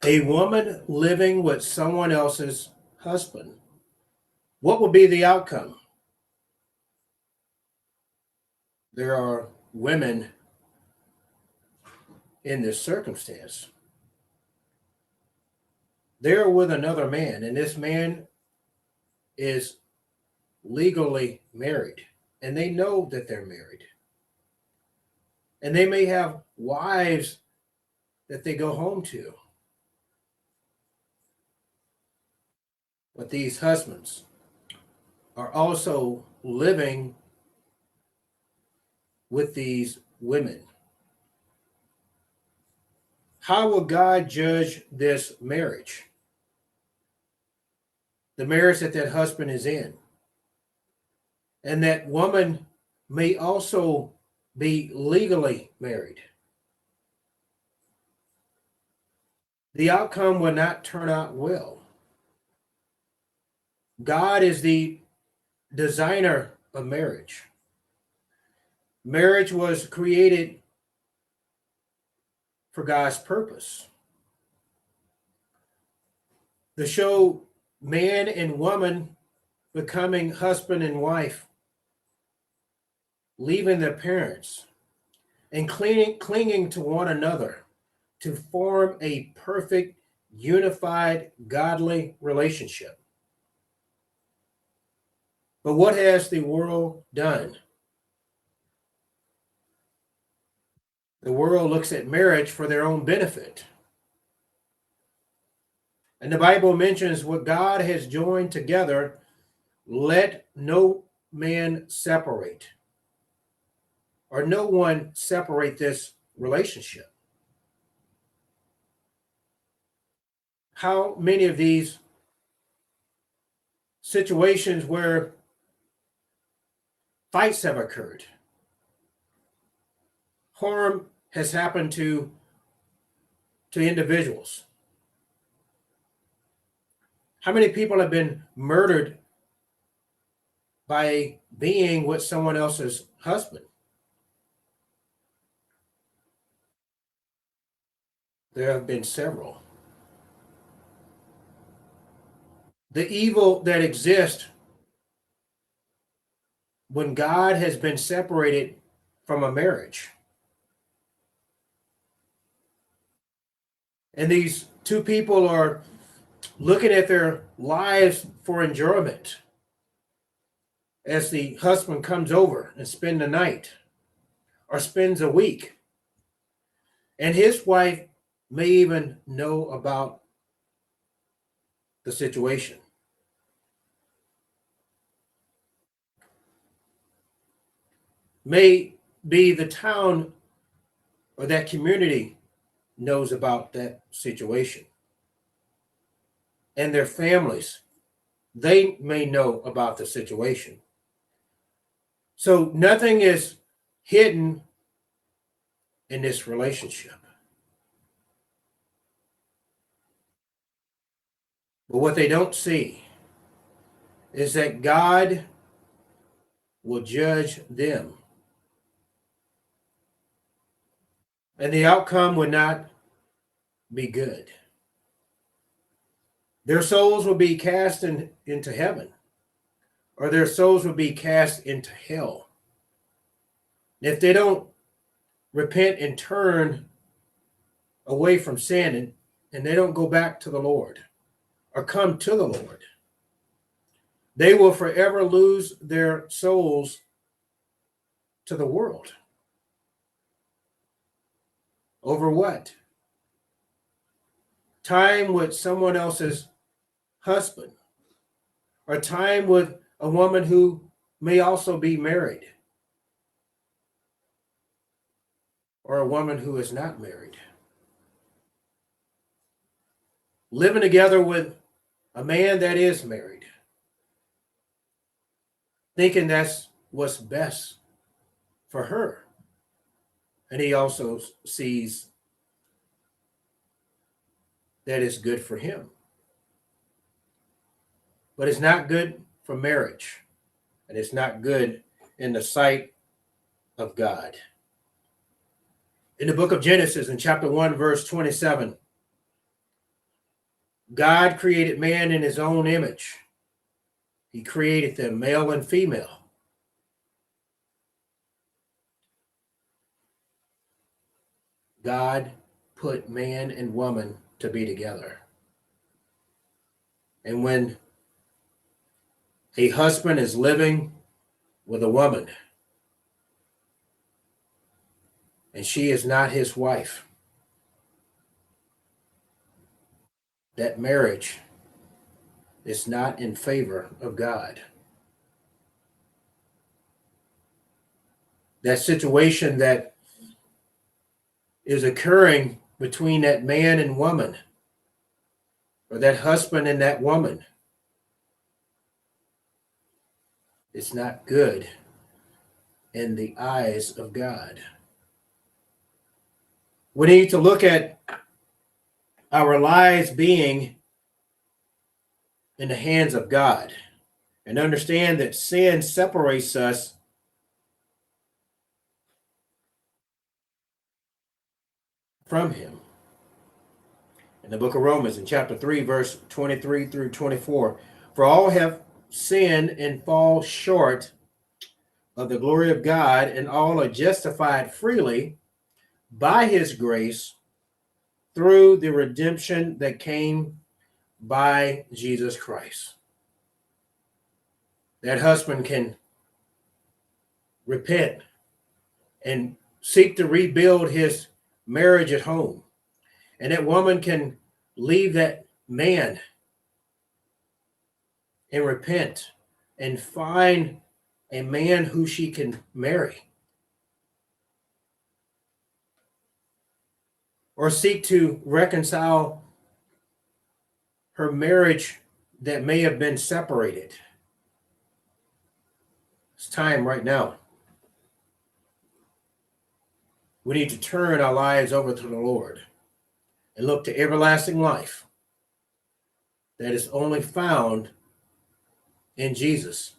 A woman living with someone else's husband. What would be the outcome? There are women in this circumstance. They're with another man, and this man is legally married, and they know that they're married. And they may have wives that they go home to. But these husbands are also living with these women. How will God judge this marriage? The marriage that husband is in. And that woman may also be legally married. The outcome will not turn out well. God is the designer of marriage. Marriage was created for God's purpose. To show man and woman becoming husband and wife, leaving their parents and clinging to one another to form a perfect, unified, godly relationship. But what has the world done? The world looks at marriage for their own benefit. And the Bible mentions what God has joined together, let no man separate, or no one separate this relationship. How many of these situations where fights have occurred, harm has happened to individuals? How many people have been murdered by being with someone else's husband? There have been several. The evil that exists when God has been separated from a marriage. And these two people are looking at their lives for enjoyment as the husband comes over and spends the night or spends a week. And his wife may even know about the situation. May be the town or that community knows about that situation. And their families, they may know about the situation. So nothing is hidden in this relationship. But what they don't see is that God will judge them. And the outcome would not be good. Their souls will be cast into heaven, or their souls will be cast into hell. If they don't repent and turn away from sin and they don't go back to the Lord or come to the Lord, they will forever lose their souls to the world. Over what? Time with someone else's husband, or time with a woman who may also be married, or a woman who is not married. Living together with a man that is married, thinking that's what's best for her. And he also sees that it's good for him. But it's not good for marriage, and it's not good in the sight of God. In the book of Genesis, in chapter 1, verse 27, God created man in his own image. He created them male and female. God put man and woman to be together. And when a husband is living with a woman and she is not his wife, that marriage is not in favor of God. That situation that is occurring between that man and woman, or that husband and that woman, is not good in the eyes of God. We need to look at our lives being in the hands of God and understand that sin separates us from him. In the book of Romans, in chapter 3, verse 23 through 24, for all have sinned and fall short of the glory of God, and all are justified freely by his grace through the redemption that came by Jesus Christ. That husband can repent and seek to rebuild his marriage at home. And that woman can leave that man and repent and find a man who she can marry. Or seek to reconcile her marriage that may have been separated. It's time right now. We need to turn our lives over to the Lord and look to everlasting life that is only found in Jesus.